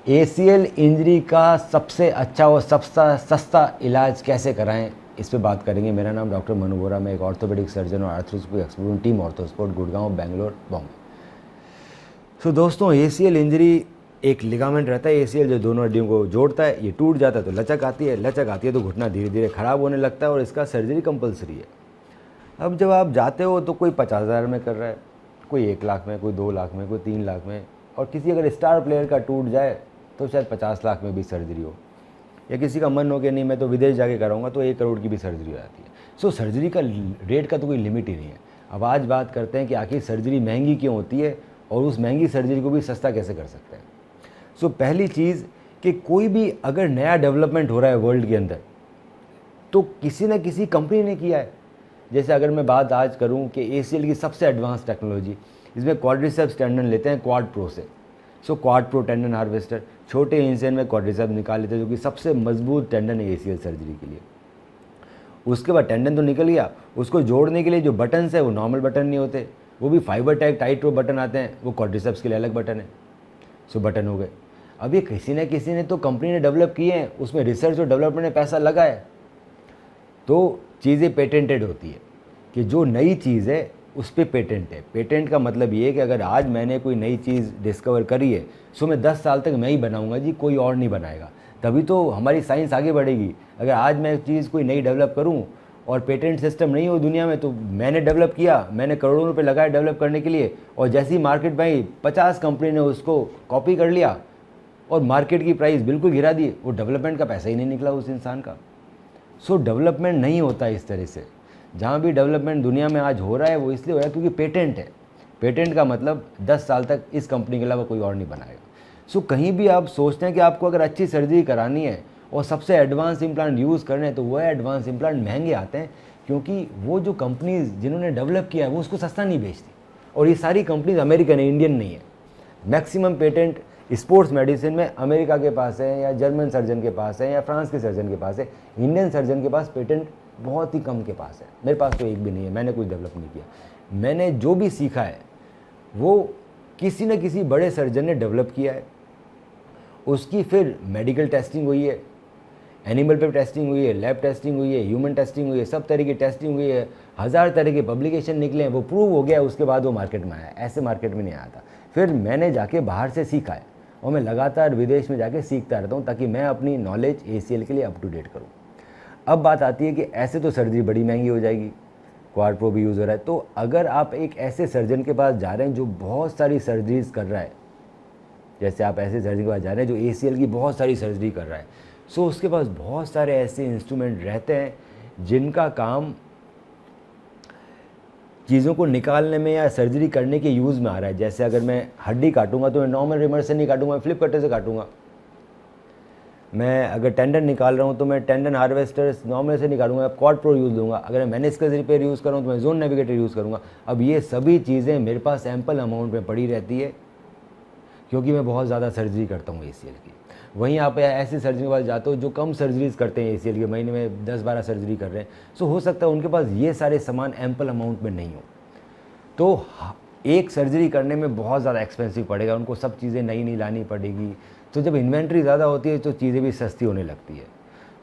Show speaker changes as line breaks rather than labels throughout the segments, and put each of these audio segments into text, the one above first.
ACL injury का सबसे अच्छा और सबसे सस्ता इलाज कैसे कराएं, इस पे बात करेंगे। मेरा नाम डॉक्टर मनु बोरा, मैं एक ऑर्थोपेडिक सर्जन और आर्थ्रोस्कोपिक एक्सपर्ट हूं, टीम ऑर्थोस्पोर्ट, गुड़गांव, बेंगलोर, बॉम्बे। तो दोस्तों, एसीएल इंजरी एक लिगामेंट रहता है एसीएल जो दोनों हड्डियों को जोड़ता है। ये टूट जाता है तो लचक आती है, लचक आती है तो घुटना धीरे धीरे ख़राब होने लगता है और इसका सर्जरी कंपलसरी है। अब जब आप जाते हो तो कोई 50,000 में कर रहा है, कोई 1 लाख में, कोई 2 लाख में, कोई 3 लाख में, और किसी अगर स्टार प्लेयर का टूट जाए तो शायद 50 लाख में भी सर्जरी हो, या किसी का मन हो कि नहीं मैं तो विदेश जाके कराऊंगा तो 1 करोड़ की भी सर्जरी हो जाती है। सो सर्जरी का रेट का तो कोई लिमिट ही नहीं है। अब आज बात करते हैं कि आखिर सर्जरी महंगी क्यों होती है और उस महंगी सर्जरी को भी सस्ता कैसे कर सकते हैं। सो पहली चीज़ कि कोई भी अगर नया डेवलपमेंट हो रहा है वर्ल्ड के अंदर तो किसी न किसी कंपनी ने किया है। जैसे अगर मैं बात आज करूं कि एसीएल की सबसे एडवांस टेक्नोलॉजी, इसमें क्वाड्रिसेप्स टेंडन लेते हैं क्वाड प्रो से। सो क्वाड प्रो टेंडन हार्वेस्टर, छोटे इंसेन में क्वाड्रिसेप्स निकाल लेते हैं जो कि सबसे मजबूत टेंडन है एसीएल सर्जरी के लिए। उसके बाद टेंडन तो निकल गया, उसको जोड़ने के लिए जो बटन्स है वो नॉर्मल बटन नहीं होते, वो भी फाइबर टैग टाइट रो बटन आते हैं, वो क्वाड्रिसेप्स के लिए अलग बटन है। सो बटन हो गए। अब ये किसी न किसी ने तो कंपनी ने डेवलप किए हैं, उसमें रिसर्च और डेवलपमेंट में पैसा लगा है, तो चीज़ें पेटेंटेड होती है कि जो नई चीज़ है उस पर पेटेंट है। पेटेंट का मतलब ये है कि अगर आज मैंने कोई नई चीज़ डिस्कवर करी है सो मैं 10 साल तक मैं ही बनाऊंगा जी, कोई और नहीं बनाएगा, तभी तो हमारी साइंस आगे बढ़ेगी। अगर आज मैं चीज़ कोई नई डेवलप करूं और पेटेंट सिस्टम नहीं हो दुनिया में, तो मैंने डेवलप किया, मैंने करोड़ों रुपए लगाए डेवलप करने के लिए, और जैसे ही मार्केट में आई 50 कंपनी ने उसको कॉपी कर लिया और मार्केट की प्राइस बिल्कुल गिरा दी, वो डेवलपमेंट का पैसा ही नहीं निकला उस इंसान का। सो डेवलपमेंट नहीं होता इस तरह से। जहाँ भी डेवलपमेंट दुनिया में आज हो रहा है वो इसलिए हो रहा है क्योंकि पेटेंट है। पेटेंट का मतलब 10 साल तक इस कंपनी के अलावा कोई और नहीं बनाएगा। सो कहीं भी आप सोचते हैं कि आपको अगर अच्छी सर्जरी करानी है और सबसे एडवांस इम्प्लांट यूज़ करने हैं, तो वह एडवांस इम्प्लांट महंगे आते हैं क्योंकि वो जो कंपनीज जिन्होंने डेवलप किया है वो उसको सस्ता नहीं बेचती, और ये सारी कंपनीज अमेरिकन है, इंडियन नहीं है। मैक्सिमम पेटेंट स्पोर्ट्स मेडिसिन में अमेरिका के पास है, या जर्मन सर्जन के पास है, या फ्रांस के सर्जन के पास है। इंडियन सर्जन के पास पेटेंट बहुत ही कम के पास है। मेरे पास तो एक भी नहीं है, मैंने कुछ डेवलप नहीं किया। मैंने जो भी सीखा है वो किसी न किसी बड़े सर्जन ने डेवलप किया है, उसकी फिर मेडिकल टेस्टिंग हुई है, एनिमल पे टेस्टिंग हुई है, लैब टेस्टिंग हुई है, ह्यूमन टेस्टिंग हुई है, सब तरह की टेस्टिंग हुई है, 1000 तरह के पब्लिकेशन निकले हैं, वो प्रूव हो गया, उसके बाद वो मार्केट में आया। ऐसे मार्केट में नहीं आया था। फिर मैंने जाके बाहर से सीखा है और मैं लगातार विदेश में जाके सीखता रहता हूँ ताकि मैं अपनी नॉलेज एसीएल के लिए अप टू डेट करूँ। अब बात आती है कि ऐसे तो सर्जरी बड़ी महंगी हो जाएगी, क्वाड प्रो भी यूज़ हो रहा है, तो अगर आप एक ऐसे सर्जन के पास जा रहे हैं जो बहुत सारी सर्जरीज कर रहा है, जैसे आप ऐसे सर्जन के पास जा रहे हैं जो एसीएल की बहुत सारी सर्जरी कर रहा है, सो उसके पास बहुत सारे ऐसे इंस्ट्रूमेंट रहते हैं जिनका काम चीज़ों को निकालने में या सर्जरी करने के यूज़ में आ रहा है। जैसे अगर मैं हड्डी काटूंगा तो मैं नॉर्मल रिमर से नहीं काटूंगा, फ्लिप कटर से काटूंगा। मैं अगर टेंडन निकाल रहा हूँ तो मैं टेंडन हार्वेस्टर नॉर्मल से निकालूंगा, क्वाड प्रो यूज़ लूँगा। अगर मैं मेनिस्कस रिपेयर यूज़ करूँ तो मैं जोन नेविगेटर यूज़ करूँगा। अब ये सभी चीज़ें मेरे पास एम्पल अमाउंट में पड़ी रहती है क्योंकि मैं बहुत ज़्यादा सर्जरी करता हूँ एसीएल की। वहीं आप ऐसे सर्जन के पास जाते हो जो कम सर्जरीज करते हैं एसीएल के, महीने में 10-12 सर्जरी कर रहे हैं, सो हो सकता है उनके पास ये सारे सामान एम्पल अमाउंट में नहीं हो, तो एक सर्जरी करने में बहुत ज़्यादा एक्सपेंसिव पड़ेगा, उनको सब चीज़ें नई नई लानी पड़ेगी। तो जब इन्वेंट्री ज़्यादा होती है तो चीज़ें भी सस्ती होने लगती है।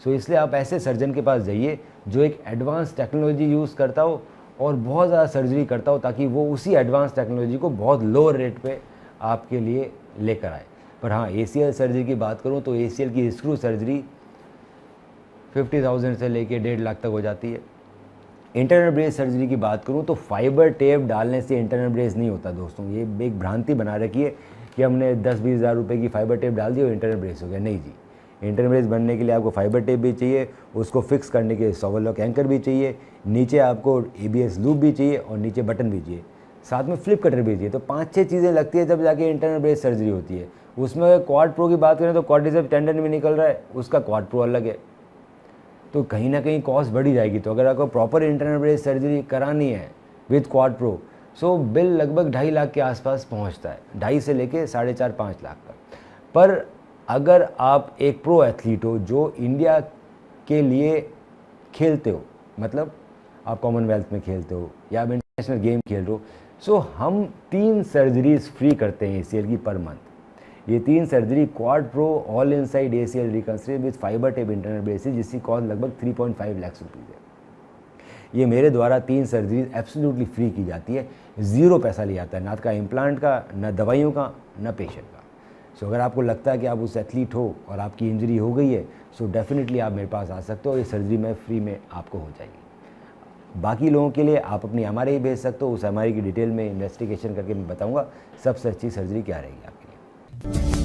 सो इसलिए आप ऐसे सर्जन के पास जाइए जो एक एडवांस टेक्नोलॉजी यूज़ करता हो और बहुत ज़्यादा सर्जरी करता हो, ताकि वो उसी एडवांस टेक्नोलॉजी को बहुत लोअर रेट पे आपके लिए लेकर आए। पर हाँ, एसीएल सर्जरी की बात करूँ तो एसीएल की स्क्रू सर्जरी 50,000 से लेके 1.5 लाख तक हो जाती है। इंटरनल ब्रेस सर्जरी की बात करूँ तो फाइबर टेप डालने से इंटरनल ब्रेस नहीं होता दोस्तों। ये एक भ्रांति बना रखी है कि हमने 10-20 हज़ार रुपये की फाइबर टेप डाल दी और इंटरनल ब्रेस हो गया। नहीं जी, इंटरनल ब्रेस बनने के लिए आपको फाइबर टेप भी चाहिए, उसको फिक्स करने के लिए सोवलॉक एंकर भी चाहिए, नीचे आपको एबीएस लूप भी चाहिए और नीचे बटन भी चाहिए, साथ में फ्लिप कटर भी चाहिए। तो 5-6 चीज़ें लगती है जब जाके इंटरनल ब्रेस सर्जरी होती है। उसमें अगर क्वाड प्रो की बात करें तो क्वाड्रिसेप्स टेंडन भी निकल रहा है, उसका क्वाड प्रो अलग है, तो कहीं ना कहीं कॉस्ट बढ़ी जाएगी। तो अगर आपको प्रॉपर इंटरनल ब्रेस सर्जरी करानी है with quad pro, so bill लगभग 2.5 लाख के आसपास पहुंचता है, 2.5 से लेके 4.5-5 लाख तक। पर अगर आप एक प्रो एथलीट हो जो इंडिया के लिए खेलते हो, मतलब आप कॉमनवेल्थ में खेलते हो या आप इंटरनेशनल गेम खेल रहे हो, सो हम 3 सर्जरीज फ्री करते हैं एसीएल की पर मंथ। ये 3 surgery quad pro all inside ACL reconstruction with fibre tape internal braces, जिसकी कॉस्ट लगभग 3.5 लाख रुपीज़ है। ये मेरे द्वारा 3 सर्जरीज एब्सोल्युटली फ्री की जाती है, 0 पैसा लिया जाता है, ना का इम्प्लांट का, ना दवाइयों का, ना पेशेंट का। सो अगर आपको लगता है कि आप उस एथलीट हो और आपकी इंजरी हो गई है, सो डेफिनेटली आप मेरे पास आ सकते हो, ये सर्जरी में फ्री में आपको हो जाएगी। बाकी लोगों के लिए आप अपनी MRI ही भेज सकते हो, उस MRI की डिटेल में इन्वेस्टिगेशन करके मैं बताऊंगा सबसे अच्छी सर्जरी क्या रहेगी आपके लिए।